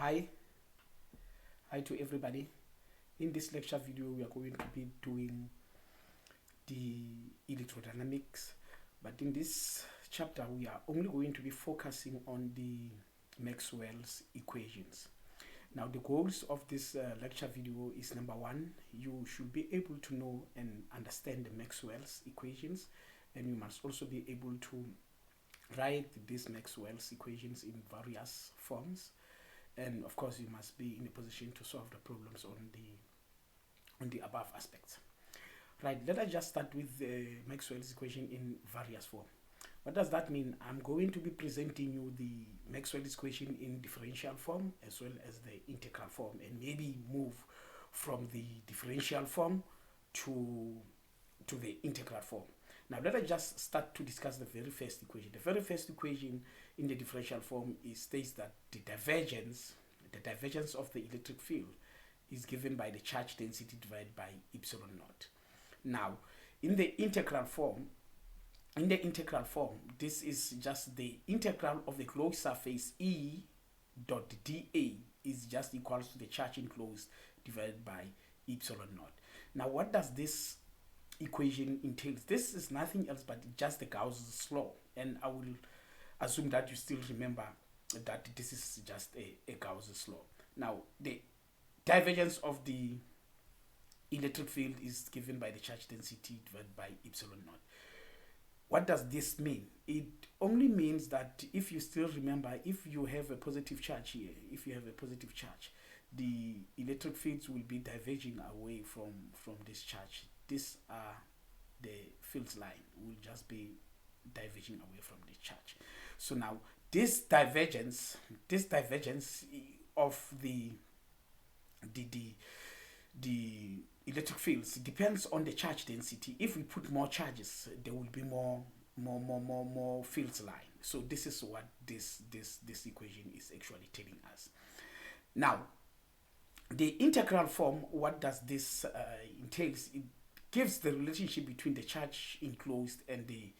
Hi to everybody. In this lecture video, we are going to be doing the electrodynamics, but in this chapter, we are only going to be focusing on the Maxwell's equations. Now, the goals of this lecture video is: number one, you should be able to know and understand the Maxwell's equations, and you must also be able to write these Maxwell's equations in various forms. And of course, you must be in a position to solve the problems on the above aspects. Right, let us just start with the Maxwell's equation in various form. What does that mean? I'm going to be presenting you the Maxwell's equation in differential form as well as the integral form, and maybe move from the differential form to the integral form. Now let us just start to discuss the very first equation. The very first equation in the differential form states that the divergence of the electric field is given by the charge density divided by epsilon naught. Now, in the integral form, this is just the integral of the closed surface E dot dA is just equals to the charge enclosed divided by epsilon naught. Now, what does this equation entails? This is nothing else but just the Gauss' law, and I will assume that you still remember that this is just a Gauss' law. Now, the divergence of the electric field is given by the charge density divided by epsilon naught. What does this mean? It only means that, if you still remember, if you have a positive charge here, the electric fields will be diverging away from this charge. This the fields line will just be diverging away from the charge. So now this divergence of the electric fields depends on the charge density. If we put more charges, there will be more fields line. So this is what this equation is actually telling us. Now, the integral form, what does this entails? It gives the relationship between the charge enclosed and the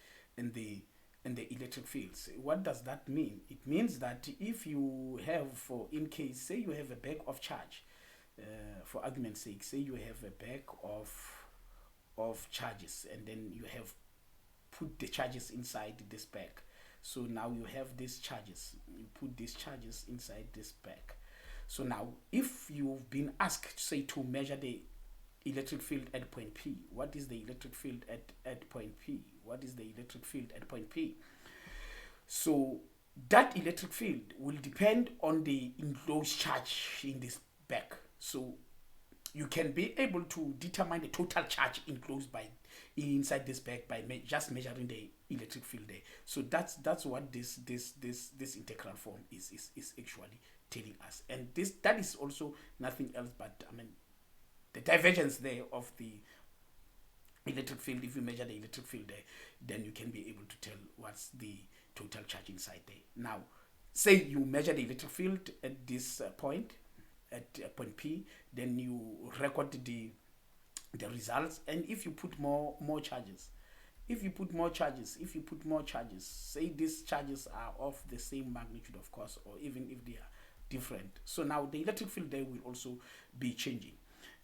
electric fields. What does that mean? It means that if you have, in case, say you have a bag of charge, for argument's sake, say you have a bag of charges, and then you have put the charges inside this bag. So now you have these charges, you put these charges inside this bag. So now, if you've been asked, say, to measure the electric field at point P, what is the electric field at point P? What is the electric field at point P? So that electric field will depend on the enclosed charge in this bag. So you can be able to determine the total charge enclosed inside this bag by just measuring the electric field there. So that's what this integral form is actually telling us. And that is also nothing else but, the divergence there of the electric field. If you measure the electric field there, then you can be able to tell what's the total charge inside there. Now, say you measure the electric field at this point, at point P, then you record the results. And if you put more charges, say these charges are of the same magnitude, of course, or even if they are different, so now the electric field there will also be changing.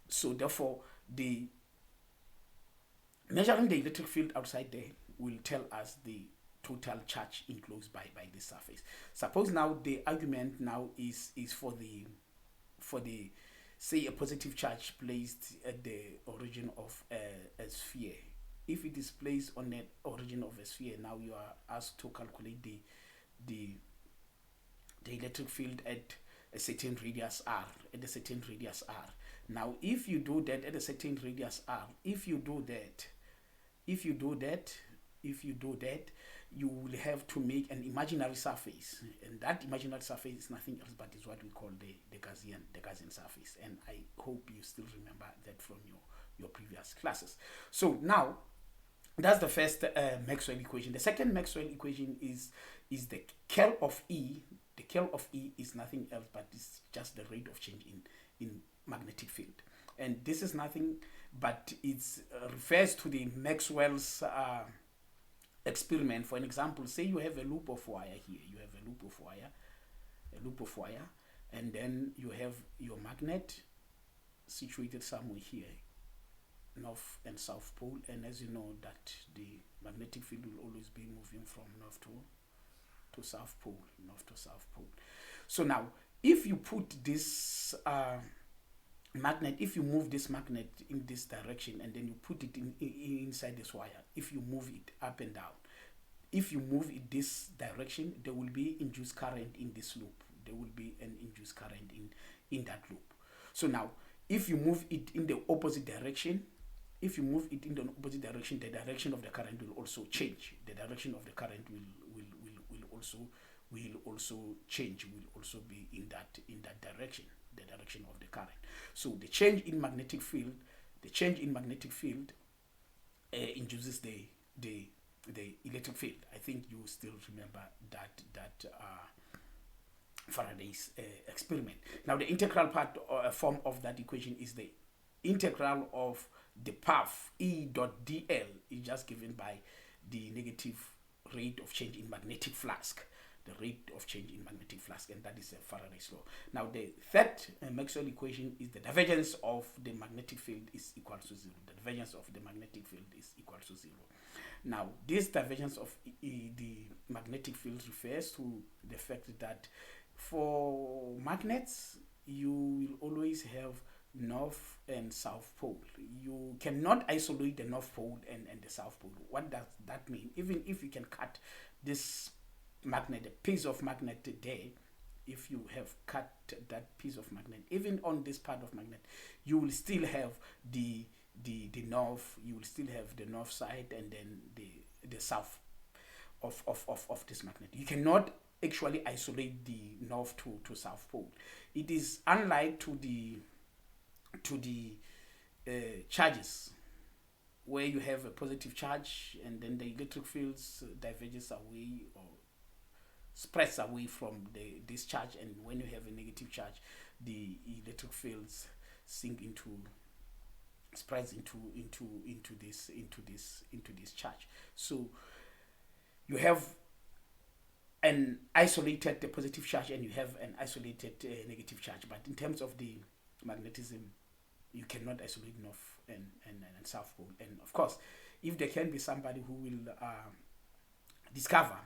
So therefore, the measuring the electric field outside there will tell us the total charge enclosed by this surface. Suppose now the argument now is for the say a positive charge placed at the origin of a sphere. If it is placed on the origin of a sphere, now you are asked to calculate the electric field at a certain radius r, Now, if you do that at a certain radius r, if you do that, you will have to make an imaginary surface, and that imaginary surface is nothing else but is what we call the Gaussian surface. And I hope you still remember that from your previous classes. So now, that's the first Maxwell equation. The second Maxwell equation is the curl of E. The curl of E is nothing else but it's just the rate of change in magnetic field. And this is nothing but it refers to the Maxwell's experiment. For an example, say you have a loop of wire here. You have a loop of wire, and then you have your magnet situated somewhere here, north and south pole, and as you know that the magnetic field will always be moving from north to south pole, north to south pole. So now if you put this magnet, if you move this magnet in this direction and then you put it inside this wire, if you move it up and down, if you move it this direction, there will be induced current in this loop. There will be an induced current in that loop. So now if you move it in the opposite direction, if you move it in the opposite direction, the direction of the current will also change. The direction of the current will also change, will also be in that direction, the direction of the current. So the change in magnetic field, induces the electric field. I think you still remember that Faraday's experiment. Now the integral part form of that equation is the integral of the path E dot dl is just given by the negative rate of change in magnetic flux, the rate of change in magnetic flux, and that is Faraday's law. Now the third Maxwell equation is the divergence of the magnetic field is equal to zero. The divergence of the magnetic field is equal to zero. Now this divergence of the magnetic field refers to the fact that for magnets you will always have north and south pole. You cannot isolate the north pole and the south pole. What does that mean? Even if you can cut this magnet, a piece of magnet there, if you have cut that piece of magnet, even on this part of magnet, you will still have the north, you will still have the north side and then the south of this magnet. You cannot actually isolate the north to south pole. It is unlike to the charges, where you have a positive charge and then the electric fields diverges away or spreads away from this charge, and when you have a negative charge, the electric fields spreads into this charge. So you have an isolated positive charge and you have an isolated negative charge, but in terms of the magnetism, you cannot isolate north and south pole. And of course, if there can be somebody who will discover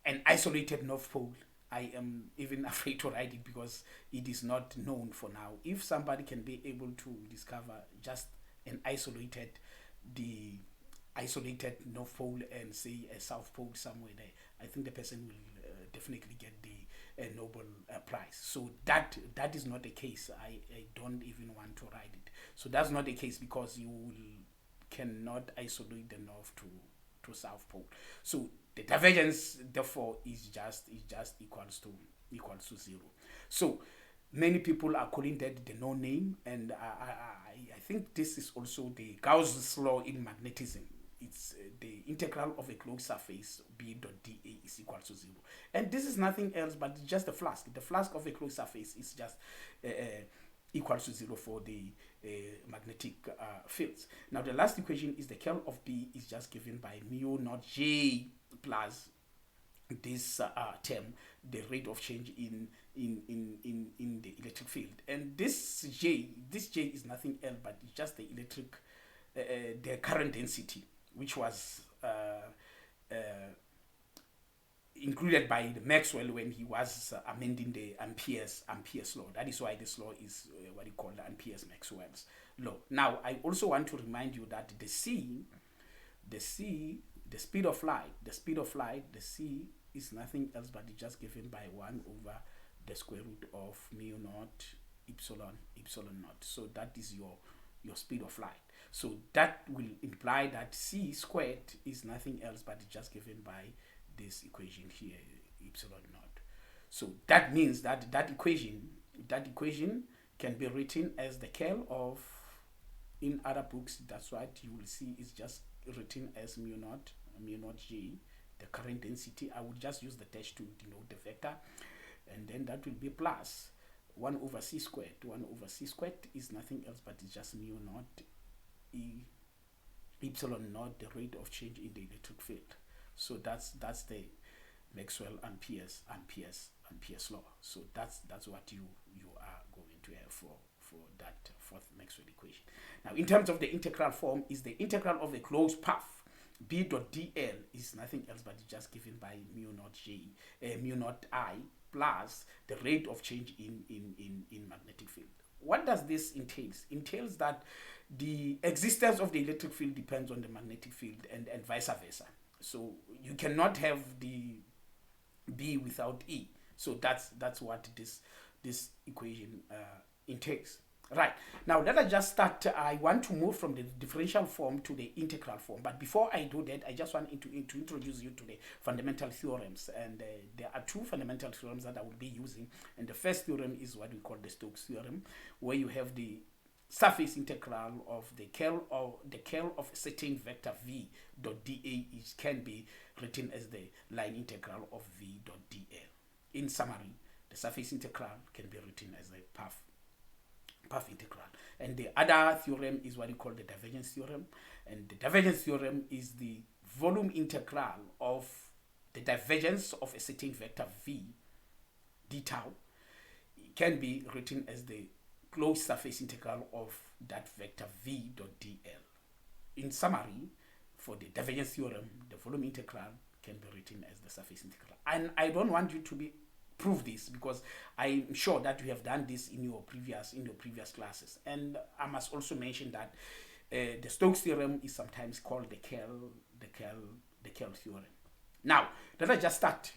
an isolated north pole, I am even afraid to write it because it is not known for now. If somebody can be able to discover just an isolated north pole and say a south pole somewhere there, I think the person will definitely get the Nobel Prize. So that is not the case. I don't even want to write it. So that's not the case because you cannot isolate the north to south pole. So the divergence therefore is just equals to zero. So many people are calling that the no name, and I think this is also the Gauss law in magnetism. It's the integral of a closed surface B dot dA is equal to zero, and this is nothing else but just the flask. The flask of a closed surface is just equal to zero for the magnetic fields. Now the last equation is the curl of B is just given by mu naught J plus this term, the rate of change in the electric field, and this J is nothing else but just the electric the current density, which was included by the Maxwell when he was amending the Ampere's law. That is why this law is what you call the Ampere's Maxwell's law. Now, I also want to remind you that the speed of light, the C is nothing else but it's just given by 1 over the square root of mu naught epsilon naught. So that is your speed of light. So that will imply that C squared is nothing else but it's just given by this equation here, epsilon naught. So that means that that equation can be written as the curl of, in other books, that's what you will see is just written as mu naught J, the current density. I would just use the dash to denote the vector, and then that will be plus 1 over C squared. 1 over C squared is nothing else but it's just mu naught E epsilon naught, the rate of change in the electric field. So that's the Maxwell Ampere's Pierce law. So that's what you are going to have for that fourth Maxwell equation. Now, in terms of the integral form, is the integral of the closed path B dot dl is nothing else but just given by mu naught mu naught I plus the rate of change in magnetic field. What does this entails? Entails that the existence of the electric field depends on the magnetic field and vice versa. So you cannot have the B without E. So that's what this equation entails. Right, now let us just start. I want to move from the differential form to the integral form. But before I do that, I just want to introduce you to the fundamental theorems. And there are two fundamental theorems that I will be using. And the first theorem is what we call the Stokes theorem, where you have the surface integral of the curl of a certain vector v dot dA can be written as the line integral of v dot dl. In summary, the surface integral can be written as a path integral. And the other theorem is what you call the divergence theorem. And the divergence theorem is the volume integral of the divergence of a certain vector v d tau. It can be written as the closed surface integral of that vector v dot dl. In summary, for the divergence theorem, the volume integral can be written as the surface integral. And I don't want you to prove this, because I'm sure that you have done this in your previous classes. And I must also mention that the Stokes theorem is sometimes called the curl theorem. Now, let us just start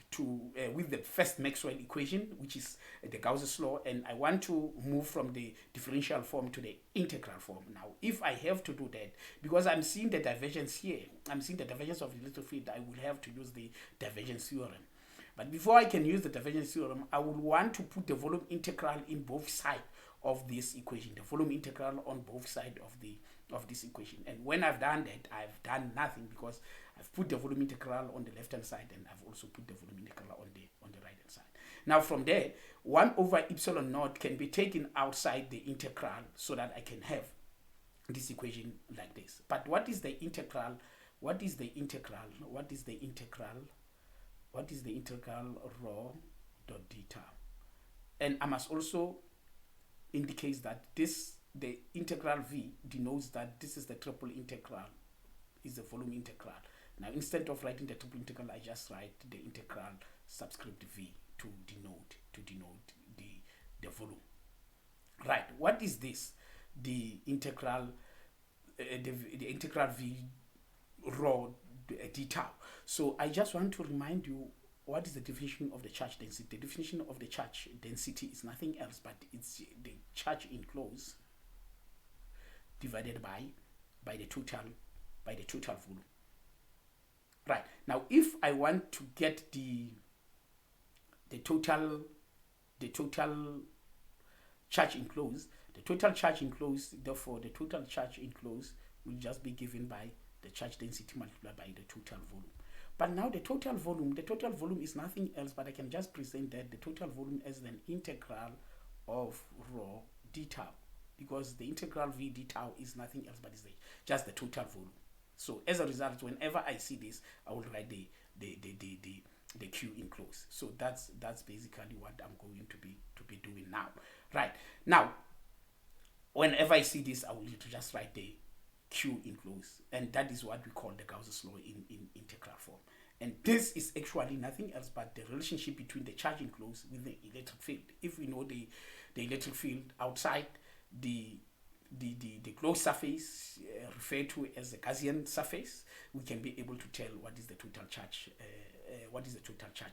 with the first Maxwell equation, which is the Gauss' law, and I want to move from the differential form to the integral form. Now, if I have to do that, because I'm seeing the divergence here, I'm seeing the divergence of the electric field, I will have to use the divergence theorem. But before I can use the divergence theorem, I will want to put the volume integral in both sides of this equation, the volume integral on both sides of this equation. And when I've done that, I've done nothing, because I've put the volume integral on the left hand side, and I've also put the volume integral on the right hand side. Now from there, 1 over epsilon naught can be taken outside the integral, so that I can have this equation like this. But what is the integral? What is the integral? What is the integral? What is the integral rho dot d tau? And I must also indicate that the integral v denotes that this is the triple integral, is the volume integral. Now, instead of writing the triple integral, I just write the integral subscript v to denote the volume. Right. What is this? The integral the integral v rho d tau. So I just want to remind you, what is the definition of the charge density? The definition of the charge density is nothing else but it's the charge enclosed divided by the total volume. Right. Now, if I want to get the total charge enclosed, therefore the total charge enclosed will just be given by the charge density multiplied by the total volume. But now the total volume is nothing else but I can just present that the total volume as an integral of rho d tau, because the integral v d tau is nothing else but is just the total volume. So as a result, whenever I see this, I will write the Q enclosed. So that's basically what I'm going to be doing now. Right. Now, whenever I see this, I will need to just write the Q enclosed, and that is what we call the Gauss' law in integral form. And this is actually nothing else but the relationship between the charge enclosed with the electric field. If we know the electric field outside the closed surface referred to as the Gaussian surface, we can be able to tell what is the total charge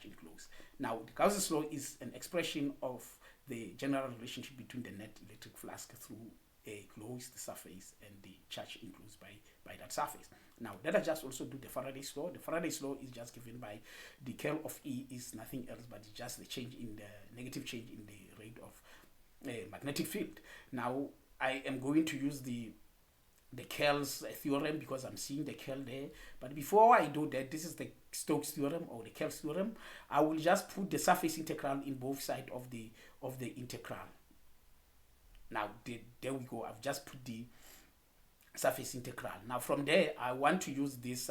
enclosed. Now, the Gauss' law is an expression of the general relationship between the net electric flux through a closed surface and the charge enclosed by that surface. Now, let us just also do the Faraday's law. The Faraday's law is just given by the curl of E is nothing else but just the change in the negative change in the rate of magnetic field. Now, I am going to use the curl's theorem because I'm seeing the curl there. But before I do that, this is the Stokes theorem or the curl's theorem. I will just put the surface integral in both sides of the integral. Now, there we go. I've just put the surface integral. Now, from there, I want to use this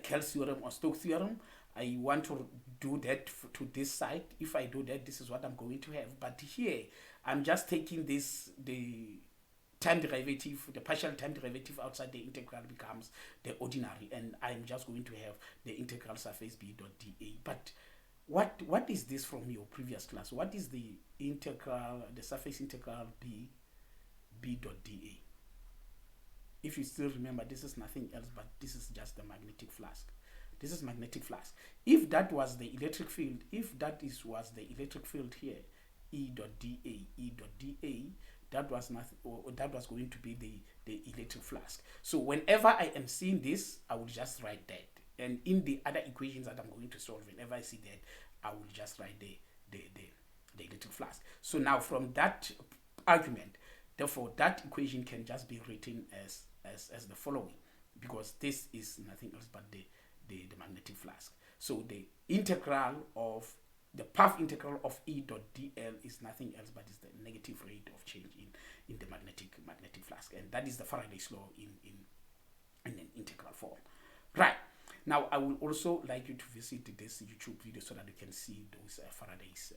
curl's theorem or Stokes theorem. I want to do that to this side. If I do that, this is what I'm going to have. But here, I'm just taking this, the time derivative, the partial time derivative outside the integral becomes the ordinary, and I'm just going to have the integral surface B dot dA. But what is this from your previous class? What is the integral, the surface integral B dot dA? If you still remember, this is nothing else but this is just the magnetic flask. This is magnetic flask. If that was the electric field, if that was the electric field here, E dot dA, that was nothing, or that was going to be the electric flask. So whenever I am seeing this, I will just write that. And in the other equations that I'm going to solve, whenever I see that, I will just write the electric flask. So now from that argument, therefore that equation can just be written as the following, because this is nothing else but the magnetic flask. So the integral of the path integral of E dot dl is nothing else but is the negative rate of change in the magnetic flask, and that is the Faraday's law in an integral form. Right. Now I will also like you to visit this YouTube video so that you can see those Faraday's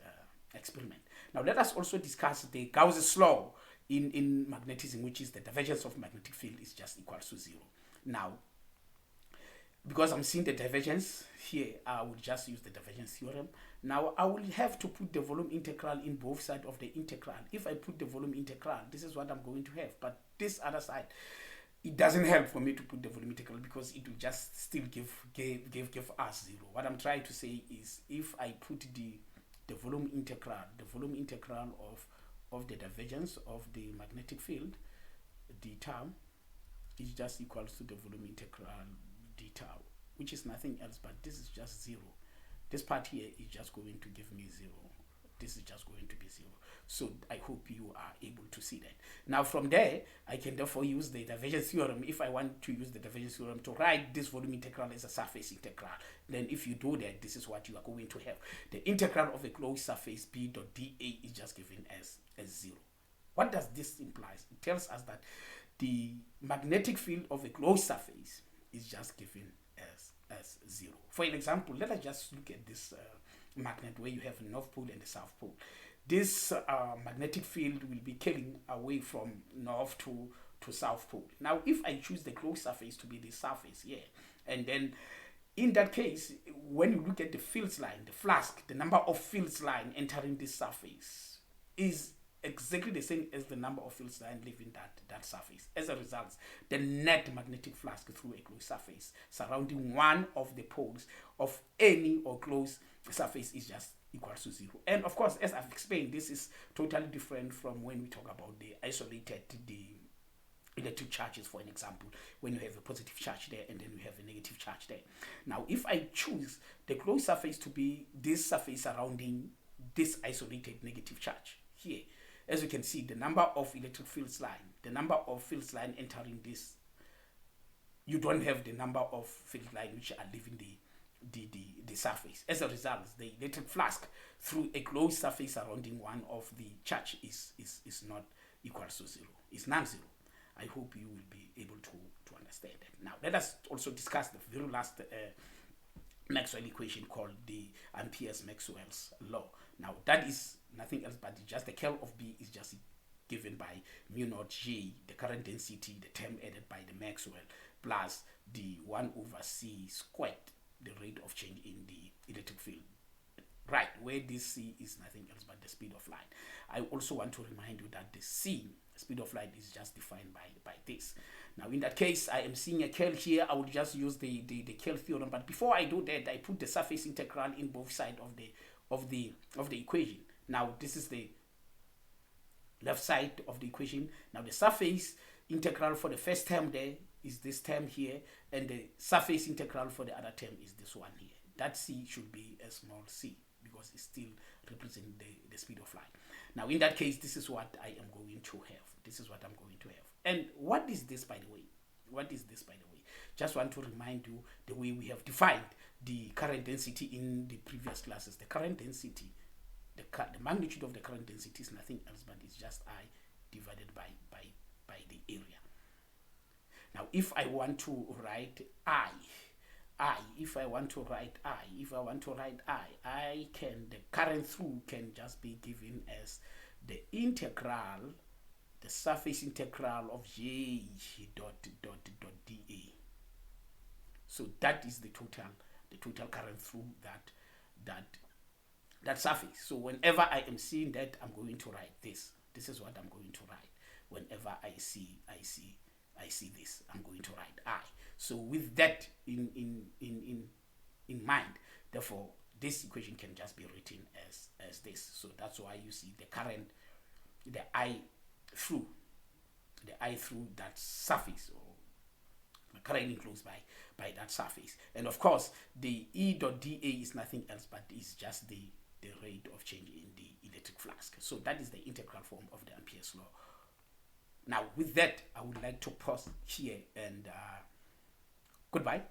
experiment. Now let us also discuss the Gauss's law in magnetism, which is the divergence of magnetic field is just equal to 0. Now, because I'm seeing the divergence here, I will just use the divergence theorem. Now I will have to put the volume integral in both sides of the integral. If I put the volume integral, this is what I'm going to have. But this other side, it doesn't help for me to put the volume integral because it will just still give us 0. What I'm trying to say is, if I put the volume integral of the divergence of the magnetic field, d tau, is just equals to the volume integral d tau, which is nothing else but this is just 0. This part here is just going to give me 0. This is just going to be 0. So I hope you are able to see that. Now from there, I can therefore use the divergence theorem. If I want to use the divergence theorem to write this volume integral as a surface integral, then if you do that, this is what you are going to have. The integral of a closed surface B dot dA is just given as 0. What does this imply? It tells us that the magnetic field of a closed surface is just given as 0. For an example, let us just look at this magnet where you have a north pole and a south pole. This magnetic field will be curling away from north to south pole. Now if I choose the closed surface to be the surface here, and then in that case, when you look at the fields line, the flask, the number of fields line entering this surface is exactly the same as the number of fields line leaving that surface. As a result, the net magnetic flask through a closed surface surrounding one of the poles of any or closed surface is just equal to 0. And of course, as I've explained, this is totally different from when we talk about the isolated, the electric charges, for an example, when you have a positive charge there and then you have a negative charge there. Now, if I choose the closed surface to be this surface surrounding this isolated negative charge here, as you can see, the number of electric fields line, the number of fields line entering this, you don't have the number of field line which are leaving the surface. As a result, the electric flask through a closed surface surrounding one of the charge is not equal to 0. It's non-zero. I hope you will be able to understand that. Now, let us also discuss the very last Maxwell equation called the Maxwell's law. Now, that is nothing else but just the curl of B is just given by mu naught J, the current density, the term added by the Maxwell, plus the 1 over C squared, the rate of change in the electric field. Right, where this C is nothing else but the speed of light. I also want to remind you that the C, speed of light, is just defined by this. Now in that case, I am seeing a curl here. I will just use the curl theorem, but before I do that, I put the surface integral in both sides of the equation. Now this is the left side of the equation. Now the surface integral for the first term there is this term here, and the surface integral for the other term is this one here. That C should be a small c because it's still representing the speed of light. Now in that case, this is what I am going to have. This is what I'm going to have. And what is this, by the way? What is this, by the way? Just want to remind you the way we have defined the current density in the previous classes. The current density, the magnitude of the current density is nothing else but it's just I divided by the area. Now if I want to write I I, if I want to write I can, the current through can just be given as the integral, the surface integral of J dot dA. So that is the total current through that surface. So whenever I am seeing that, I'm going to write this. This is what I'm going to write. Whenever I see this, I'm going to write I. So with that in mind, therefore this equation can just be written as this. So that's why you see the current, the I through that surface, or the current enclosed by that surface. And of course the E dot dA is nothing else but is just the rate of change in the electric flux. So that is the integral form of the Ampere's law. Now with that, I would like to pause here and goodbye.